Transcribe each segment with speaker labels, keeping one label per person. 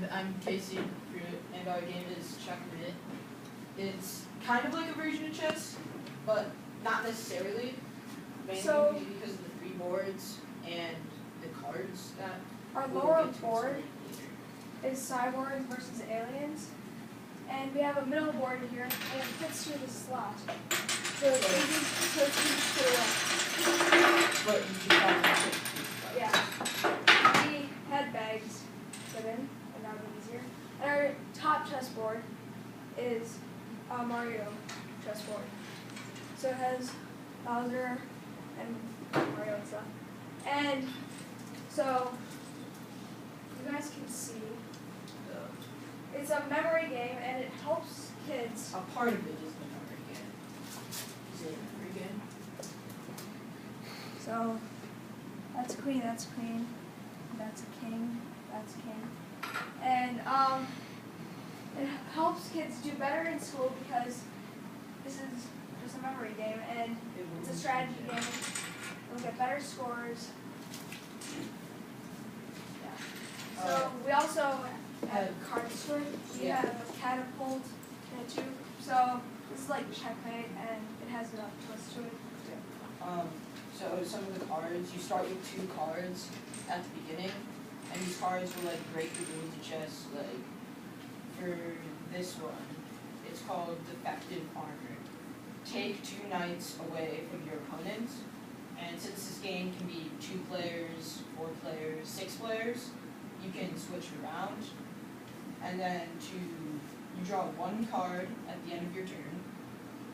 Speaker 1: And I'm Casey, and our game is Checkmate. It's kind of like a version of chess, but not necessarily. Mainly because of the 3 boards and the cards that
Speaker 2: our lower board is cyborgs versus aliens, and we have a middle board here, and it fits through the slot. So it's easy to put away.
Speaker 1: But you just have to
Speaker 2: yeah. We had bags put in, and that would be easier. And our top chessboard is a Mario chessboard. So it has Bowser and Mario and stuff. And so you guys can see it's a memory game, and it helps kids.
Speaker 1: A part of it is the memory game. Is it a memory game?
Speaker 2: So that's queen, that's queen, that's a king, that's king. And it helps kids do better in school because this is just a memory game, and it's a strategy game. They'll get better scores. Yeah. So we also have card story. We have a catapult and a tube. So this is like Checkmate, and it has a twist to it too.
Speaker 1: So some of the cards, you start with 2 cards at the beginning, and these cards will like break the rules of chess. Like for this one, it's called Defective Armor. Take 2 knights away from your opponent, and since this game can be 2 players, 4 players, 6 players, you can switch around. And then you draw 1 card at the end of your turn,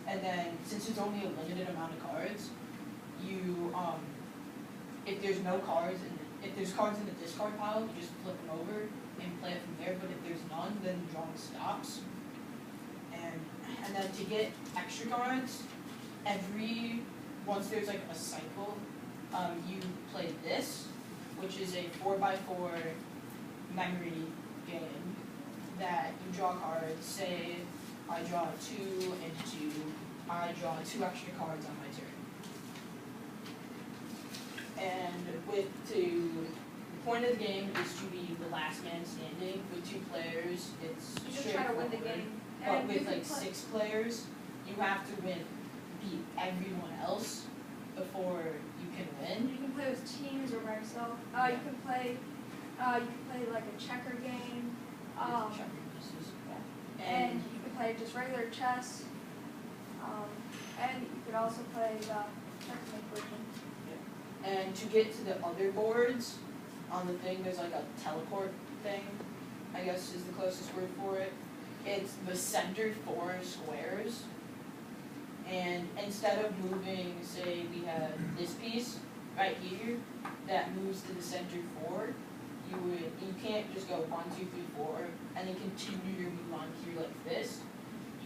Speaker 1: and then since there's only a limited amount of cards, you if there's no cards if there's cards in the discard pile, you just flip them over and play it from there. But if there's none, then the drawing stops. And then to get extra cards, once there's like a cycle, you play this, which is a 4x4 memory game that you draw cards. Say I draw 2 and 2, I draw 2 extra cards on my turn. And the point of the game is to be the last man standing. With 2 players, it's
Speaker 2: you just try to win the game.
Speaker 1: But with like 6 players, you have to beat everyone else before you can win.
Speaker 2: You can play with teams or by yourself. You can play like a checker game.
Speaker 1: Checker pieces.
Speaker 2: Yeah. And you can play just regular chess. And you could also play the Checkmate version.
Speaker 1: And to get to the other boards, on the thing there's like a teleport thing, I guess is the closest word for it. It's the center 4 squares. And instead of moving, say we have this piece right here that moves to the center 4, you can't just go 1, 2, 3, 4 and then continue your move on here like this.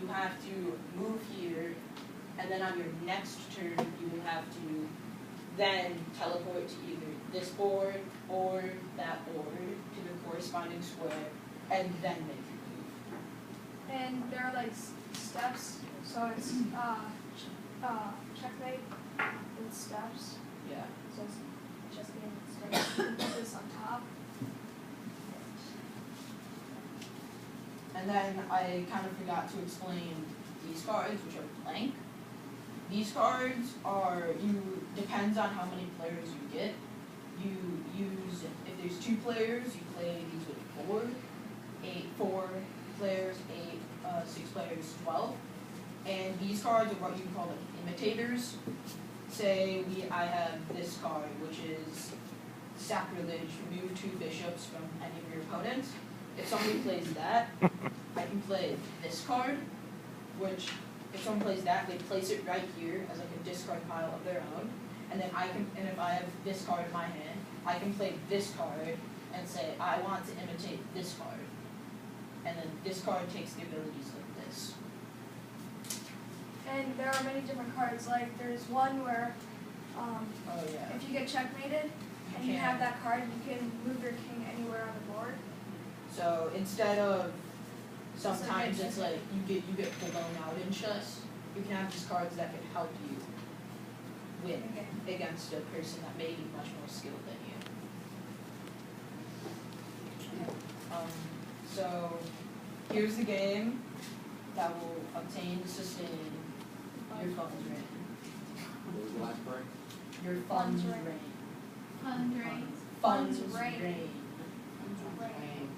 Speaker 1: You have to move here, and then on your next turn you will have to then teleport to either this board or that board to the corresponding square, and then make your move.
Speaker 2: And there are like steps, so it's checkmate with steps.
Speaker 1: Yeah.
Speaker 2: So it's just game steps. Put this on top.
Speaker 1: And then I kind of forgot to explain these cards, which are blank. These cards depends on how many players you get. You use, if there's 2 players, you play these with 4 players, 8, 6 players, 12. And these cards are what you call like imitators. Say I have this card, which is Sacrilege, remove 2 bishops from any of your opponents. If somebody plays that, I can play this card, which if someone plays that, they place it right here as like a discard pile of their own. And then if I have this card in my hand, I can play this card and say, I want to imitate this card. And then this card takes the abilities like this.
Speaker 2: And there are many different cards. Like there's one where if you get checkmated and you have that card, you can move your king anywhere on the board.
Speaker 1: So instead of sometimes it's like you get blown out in chess, you can have these cards that can help you win against a person that may be much more skilled than you. So, here's the game that will obtain, sustain your funds rain.
Speaker 3: What was the last part?
Speaker 1: Your funds
Speaker 2: Funds
Speaker 1: rain.
Speaker 2: rain.
Speaker 4: Fund rain.
Speaker 1: Funds
Speaker 2: Funds rain.
Speaker 1: rain.
Speaker 4: Rain.